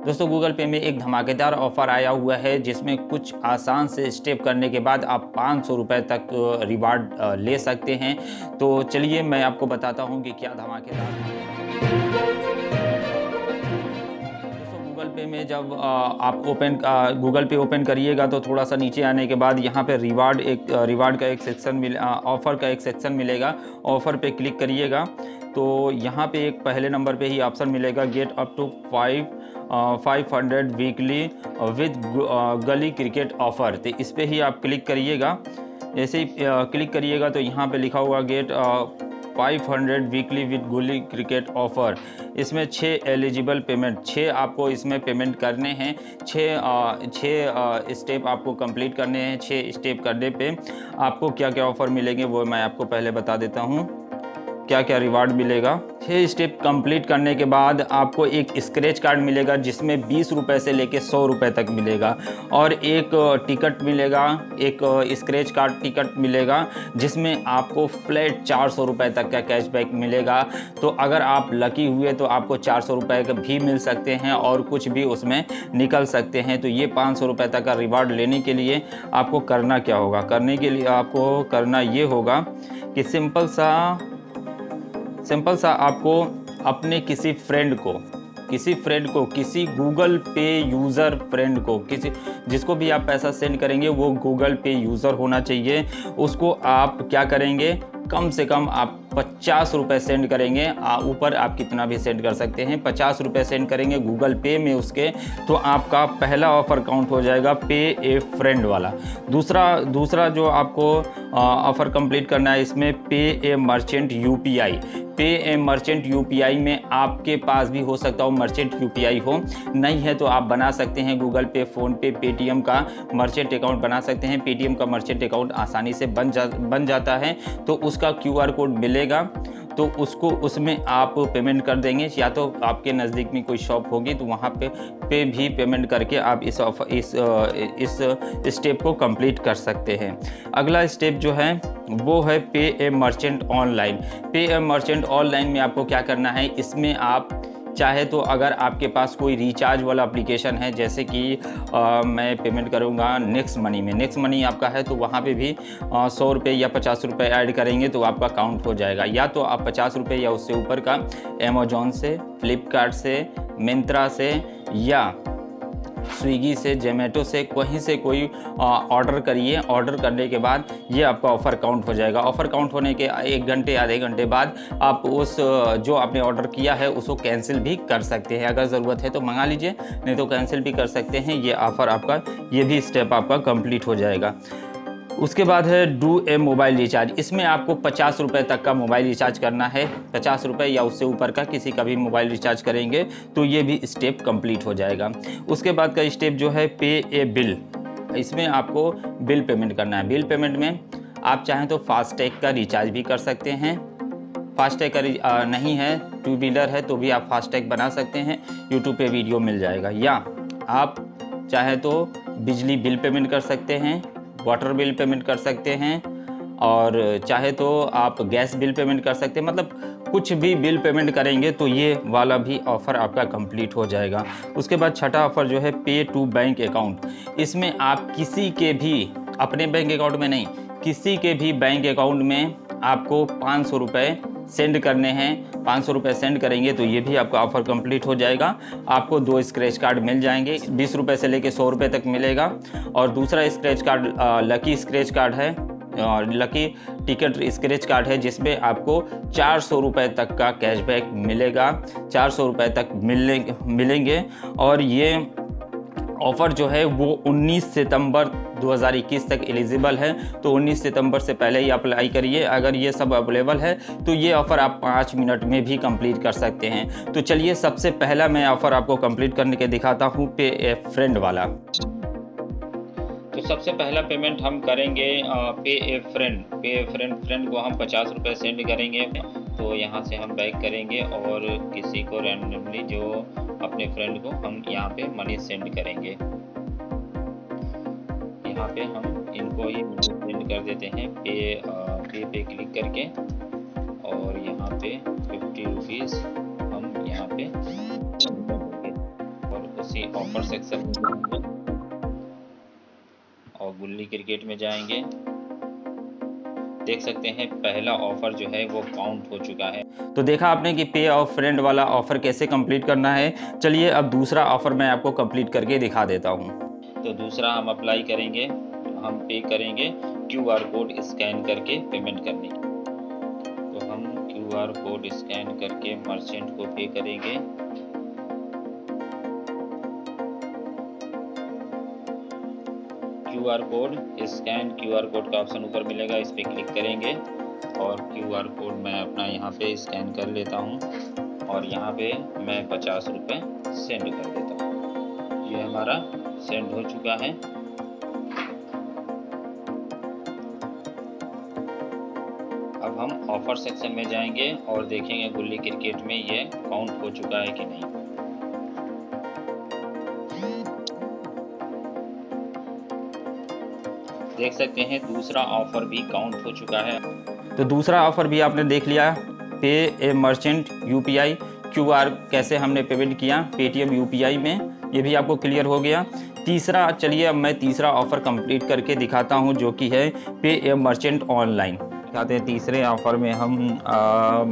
दोस्तों गूगल पे में एक धमाकेदार ऑफर आया हुआ है जिसमें कुछ आसान से स्टेप करने के बाद आप 500 रुपये तक रिवार्ड ले सकते हैं। तो चलिए मैं आपको बताता हूं कि क्या धमाकेदार दोस्तों गूगल पे में जब आप गूगल पे ओपन करिएगा तो थोड़ा सा नीचे आने के बाद यहाँ पे रिवार्ड का एक सेक्शन ऑफ़र का एक सेक्शन मिलेगा। ऑफ़र पे क्लिक करिएगा तो यहाँ पे एक पहले नंबर पे ही ऑप्शन मिलेगा get up to 500 weekly with गली क्रिकेट ऑफ़र। तो इस पर ही आप क्लिक करिएगा। जैसे ही क्लिक करिएगा तो यहाँ पे लिखा हुआ गेट 500 वीकली विद गली क्रिकेट ऑफ़र। इसमें 6 एलिजिबल पेमेंट, 6 आपको इसमें पेमेंट करने हैं। 6 स्टेप आपको कंप्लीट करने हैं। 6 स्टेप करने पे आपको क्या क्या ऑफ़र मिलेंगे वो मैं आपको पहले बता देता हूँ, क्या क्या रिवार्ड मिलेगा। 6 स्टेप कंप्लीट करने के बाद आपको एक स्क्रैच कार्ड मिलेगा जिसमें 20 रुपये से लेके 100 रुपये तक मिलेगा और एक टिकट मिलेगा, एक स्क्रैच कार्ड टिकट मिलेगा जिसमें आपको फ्लैट 400 रुपये तक का कैशबैक मिलेगा। तो अगर आप लकी हुए तो आपको 400 रुपये का भी मिल सकते हैं और कुछ भी उसमें निकल सकते हैं। तो ये 500 रुपये तक का रिवार्ड लेने के लिए आपको करना क्या होगा? करने के लिए आपको करना ये होगा कि सिंपल सा आपको अपने किसी फ्रेंड को, किसी गूगल पे यूज़र फ्रेंड को, किसी जिसको भी आप पैसा सेंड करेंगे वो गूगल पे यूज़र होना चाहिए। उसको आप क्या करेंगे, कम से कम आप 50 रुपये सेंड करेंगे। ऊपर आप कितना भी सेंड कर सकते हैं। 50 रुपये सेंड करेंगे गूगल पे में उसके, तो आपका पहला ऑफ़र काउंट हो जाएगा पे ए फ्रेंड वाला। दूसरा जो आपको ऑफ़र कंप्लीट करना है इसमें पे ए मर्चेंट यूपीआई। पे ए मर्चेंट यूपीआई में आपके पास भी हो सकता हो मर्चेंट यूपीआई हो, नहीं है तो आप बना सकते हैं गूगल पे, फ़ोनपे, पेटीएम का मर्चेंट अकाउंट बना सकते हैं। पेटीएम का मर्चेंट अकाउंट आसानी से बन जाता है। तो उसका क्यूआर कोड मिलेगा तो उसमें आप पेमेंट कर देंगे, या तो आपके नज़दीक में कोई शॉप होगी तो वहाँ पे भी पेमेंट करके आप इस स्टेप को कंप्लीट कर सकते हैं। अगला स्टेप जो है वो है पे ए मर्चेंट ऑनलाइन। पे ए मर्चेंट ऑनलाइन में आपको क्या करना है, इसमें आप चाहे तो अगर आपके पास कोई रिचार्ज वाला एप्लीकेशन है, जैसे कि मैं पेमेंट करूंगा नेक्स्ट मनी में, नेक्स्ट मनी आपका है तो वहाँ पे भी 100 रुपये या 50 रुपये ऐड करेंगे तो आपका काउंट हो जाएगा। या तो आप 50 रुपये या उससे ऊपर का अमेज़ॉन से, फ्लिपकार्ट से, मिंत्रा से या स्विगी से, जोमेटो से, कहीं से कोई ऑर्डर करिए। ऑर्डर करने के बाद ये आपका ऑफ़र काउंट हो जाएगा। ऑफ़र काउंट होने के 1 घंटे आधे घंटे बाद आप उस जो आपने ऑर्डर किया है उसको कैंसिल भी कर सकते हैं। अगर ज़रूरत है तो मंगा लीजिए, नहीं तो कैंसिल भी कर सकते हैं। ये ऑफ़र आपका, ये भी स्टेप आपका कंप्लीट हो जाएगा। उसके बाद है डू ए मोबाइल रिचार्ज। इसमें आपको 50 रुपये तक का मोबाइल रिचार्ज करना है। 50 रुपये या उससे ऊपर का किसी का भी मोबाइल रिचार्ज करेंगे तो ये भी स्टेप कंप्लीट हो जाएगा। उसके बाद का स्टेप जो है पे ए बिल। इसमें आपको बिल पेमेंट करना है। बिल पेमेंट में आप चाहें तो फास्टैग का रिचार्ज भी कर सकते हैं। फास्टैग का नहीं है, टू व्हीलर है तो भी आप फास्टैग बना सकते हैं, यूट्यूब पे वीडियो मिल जाएगा। या आप चाहे तो बिजली बिल पेमेंट कर सकते हैं, वाटर बिल पेमेंट कर सकते हैं और चाहे तो आप गैस बिल पेमेंट कर सकते हैं। मतलब कुछ भी बिल पेमेंट करेंगे तो ये वाला भी ऑफ़र आपका कंप्लीट हो जाएगा। उसके बाद छठा ऑफ़र जो है पे टू बैंक अकाउंट। इसमें आप किसी के भी, अपने बैंक अकाउंट में नहीं, किसी के भी बैंक अकाउंट में आपको 500 रुपये सेंड करने हैं। 500 रुपये सेंड करेंगे तो ये भी आपका ऑफ़र कंप्लीट हो जाएगा। आपको 2 स्क्रैच कार्ड मिल जाएंगे, 20 रुपये से लेके 100 रुपये तक मिलेगा। और दूसरा scratch card lucky scratch card है, लकी टिकट स्क्रैच कार्ड है जिसमें आपको 400 रुपये तक का कैशबैक मिलेगा। 400 रुपये तक मिलेंगे। और ये ऑफ़र जो है वो 19 सितंबर 2021 तक एलिजिबल है। तो 19 सितंबर से पहले ही अप्लाई करिए। अगर ये सब अवेलेबल है तो ये ऑफ़र आप 5 मिनट में भी कंप्लीट कर सकते हैं। तो चलिए सबसे पहला मैं ऑफ़र आपको कंप्लीट करने के दिखाता हूँ, पे ए फ्रेंड वाला। तो सबसे पहला पेमेंट हम करेंगे पे ए फ्रेंड को हम 50 रुपये सेंड करेंगे। तो यहाँ से हम बैक करेंगे और किसी को रैंडमली, जो अपने फ्रेंड को हम यहाँ पे मनी सेंड करेंगे। यहाँ पे हम इनको ही मनी सेंड कर देते हैं पे क्लिक करके। और यहाँ पे 50 रुपीज़ हम यहाँ पे और उसी ऑफर सेक्शन में जाएंगे और गुल्ली क्रिकेट में जाएंगे। देख सकते हैं पहला ऑफर जो है वो काउंट हो चुका है। तो देखा आपने कि पे ऑफ फ्रेंड वाला ऑफर कैसे कंप्लीट करना है। चलिए अब दूसरा ऑफर मैं आपको कंप्लीट करके दिखा देता हूँ। तो दूसरा हम अप्लाई करेंगे, हम पे करेंगे QR कोड स्कैन करके पेमेंट करने। तो हम QR कोड स्कैन करके मर्चेंट को पे करेंगे। QR code scan, QR code का ऑप्शन ऊपर मिलेगा, इस पर क्लिक करेंगे और QR कोड मैं अपना यहाँ पे स्कैन कर लेता हूँ और यहाँ पे मैं 50 रुपये सेंड कर देता हूँ। ये हमारा सेंड हो चुका है। अब हम ऑफर सेक्शन में जाएंगे और देखेंगे गुल्ली क्रिकेट में ये काउंट हो चुका है कि नहीं। देख सकते हैं दूसरा ऑफर भी काउंट हो चुका है। तो दूसरा ऑफर भी आपने देख लिया, पे ए मर्चेंट UPI QR कैसे हमने पेमेंट किया पेटीएम UPI में, ये भी आपको क्लियर हो गया। तीसरा, चलिए अब मैं तीसरा ऑफर कंप्लीट करके दिखाता हूँ जो कि है पे ए मर्चेंट ऑनलाइन। दिखाते हैं तीसरे ऑफर में हम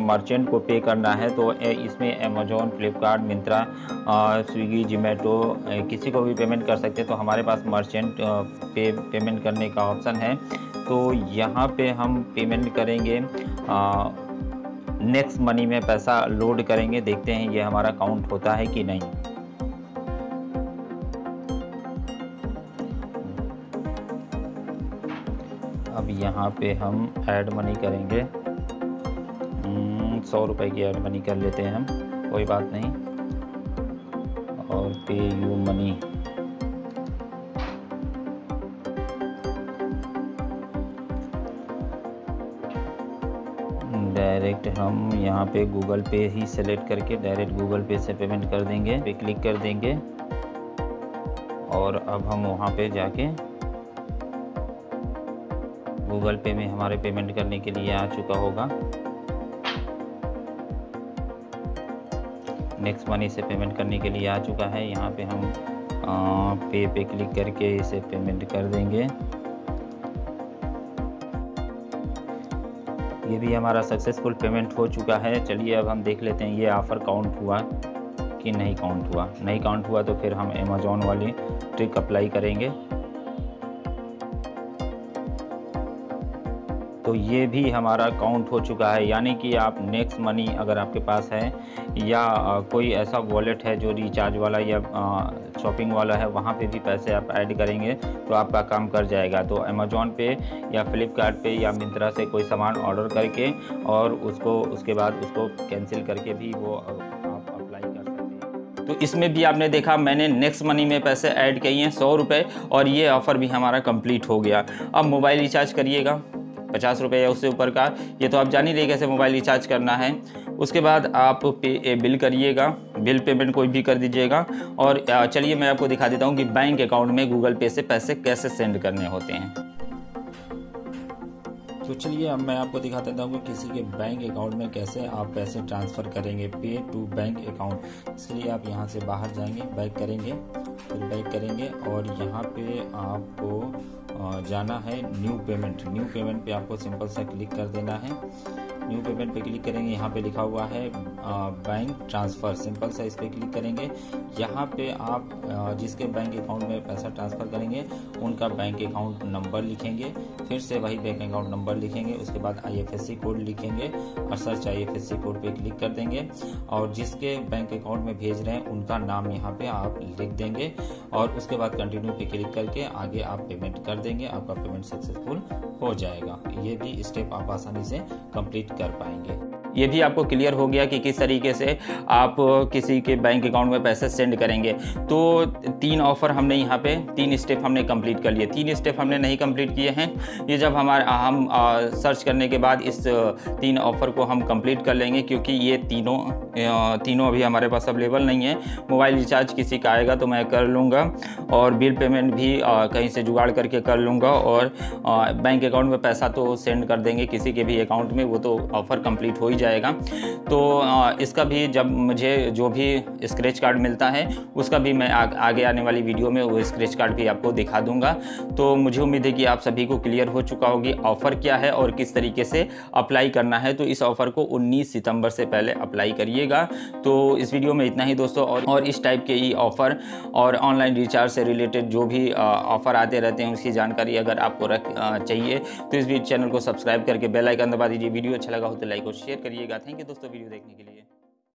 मर्चेंट को पे करना है। तो इसमें अमेजोन, फ्लिपकार्ट, मिंत्रा, स्विगी, जोमेटो किसी को भी पेमेंट कर सकते हैं। तो हमारे पास मर्चेंट पेमेंट करने का ऑप्शन है। तो यहाँ पे हम पेमेंट करेंगे, नेक्स्ट मनी में पैसा लोड करेंगे। देखते हैं ये हमारा काउंट होता है कि नहीं। अब यहाँ पे हम ऐड मनी करेंगे, 100 रुपये की ऐड मनी कर लेते हैं हम, कोई बात नहीं। और पे यू मनी, डायरेक्ट हम यहाँ पे गूगल पे ही सेलेक्ट करके डायरेक्ट गूगल पे से पेमेंट कर देंगे। पे क्लिक कर देंगे और अब हम वहाँ पे जाके गूगल पे में हमारे पेमेंट करने के लिए आ चुका होगा। नेक्स्ट मनी से पेमेंट करने के लिए आ चुका है। यहाँ पे हम पे क्लिक करके इसे पेमेंट कर देंगे। ये भी हमारा सक्सेसफुल पेमेंट हो चुका है। चलिए अब हम देख लेते हैं ये ऑफ़र काउंट हुआ कि नहीं काउंट हुआ। नहीं काउंट हुआ तो फिर हम अमेजोन वाली ट्रिक अप्लाई करेंगे। तो ये भी हमारा काउंट हो चुका है, यानी कि आप नेक्स्ट मनी अगर आपके पास है या कोई ऐसा वॉलेट है जो रिचार्ज वाला या शॉपिंग वाला है, वहाँ पे भी पैसे आप ऐड करेंगे तो आपका काम कर जाएगा। तो अमेजोन पे या फ्लिपकार्ट पे या मिंत्रा से कोई सामान ऑर्डर करके और उसके बाद उसको कैंसिल करके भी वो आप अप्लाई कर सकते हैं। तो इसमें भी आपने देखा मैंने नेक्स्ट मनी में पैसे ऐड किए हैं 100 रुपये और ये ऑफ़र भी हमारा कंप्लीट हो गया। अब मोबाइल रिचार्ज करिएगा 50 रुपये या उससे ऊपर का, ये तो आप जान ही रहे कैसे मोबाइल रिचार्ज करना है। उसके बाद आप बिल करिएगा, बिल पेमेंट कोई भी कर दीजिएगा। और चलिए मैं आपको दिखा देता हूँ कि बैंक अकाउंट में गूगल पे से पैसे कैसे सेंड करने होते हैं। तो चलिए अब मैं आपको दिखा देता हूँ कि किसी के बैंक अकाउंट में कैसे आप पैसे ट्रांसफ़र करेंगे, पे टू बैंक अकाउंट। इसलिए आप यहाँ से बाहर जाएंगे, बैक करेंगे, फिर बैक करेंगे और यहाँ पे आपको जाना है न्यू पेमेंट पे आपको सिंपल सा क्लिक कर देना है। न्यू पेमेंट पे क्लिक करेंगे, यहाँ पे लिखा हुआ है बैंक ट्रांसफ़र, सिंपल सा इस पे क्लिक करेंगे। यहाँ पे आप जिसके बैंक अकाउंट में पैसा ट्रांसफ़र करेंगे उनका बैंक अकाउंट नंबर लिखेंगे, फिर से वही बैंक अकाउंट नंबर लिखेंगे, उसके बाद IFSC कोड लिखेंगे और सर्च IFSC कोड पे क्लिक कर देंगे और जिसके बैंक अकाउंट में भेज रहे हैं उनका नाम यहाँ पे आप लिख देंगे और उसके बाद कंटिन्यू पे क्लिक करके आगे आप पेमेंट कर देंगे। आपका पेमेंट सक्सेसफुल हो जाएगा। ये भी स्टेप आप आसानी से कंप्लीट कर पाएंगे। ये भी आपको क्लियर हो गया कि किस तरीके से आप किसी के बैंक अकाउंट में पैसे सेंड करेंगे। तो 3 ऑफ़र हमने यहाँ पे 3 स्टेप हमने कंप्लीट कर लिए। 3 स्टेप हमने नहीं कंप्लीट किए हैं, ये जब हम सर्च करने के बाद इस 3 ऑफ़र को हम कंप्लीट कर लेंगे, क्योंकि ये तीनों अभी हमारे पास अवेलेबल नहीं है। मोबाइल रिचार्ज किसी का आएगा तो मैं कर लूँगा और बिल पेमेंट भी कहीं से जुगाड़ करके कर लूँगा और बैंक अकाउंट में पैसा तो सेंड कर देंगे किसी के भी अकाउंट में, वो तो ऑफ़र कंप्लीट हो ही जाएगा। जाएगा। तो इसका भी जब मुझे जो भी स्क्रैच कार्ड मिलता है उसका भी मैं आगे आने वाली वीडियो में वो स्क्रैच कार्ड भी आपको दिखा दूंगा। तो मुझे उम्मीद है कि आप सभी को क्लियर हो चुका होगी ऑफ़र क्या है और किस तरीके से अप्लाई करना है। तो इस ऑफ़र को 19 सितंबर से पहले अप्लाई करिएगा। तो इस वीडियो में इतना ही दोस्तों, और इस टाइप के ई ऑफ़र और ऑनलाइन रिचार्ज से रिलेटेड जो भी ऑफ़र आते रहते हैं उसकी जानकारी अगर आपको चाहिए तो इस चैनल को सब्सक्राइब करके बेल आइकन दबा दीजिए। वीडियो अच्छा लगा हो तो लाइक और शेयर करिएगा। थैंक यू दोस्तों वीडियो देखने के लिए।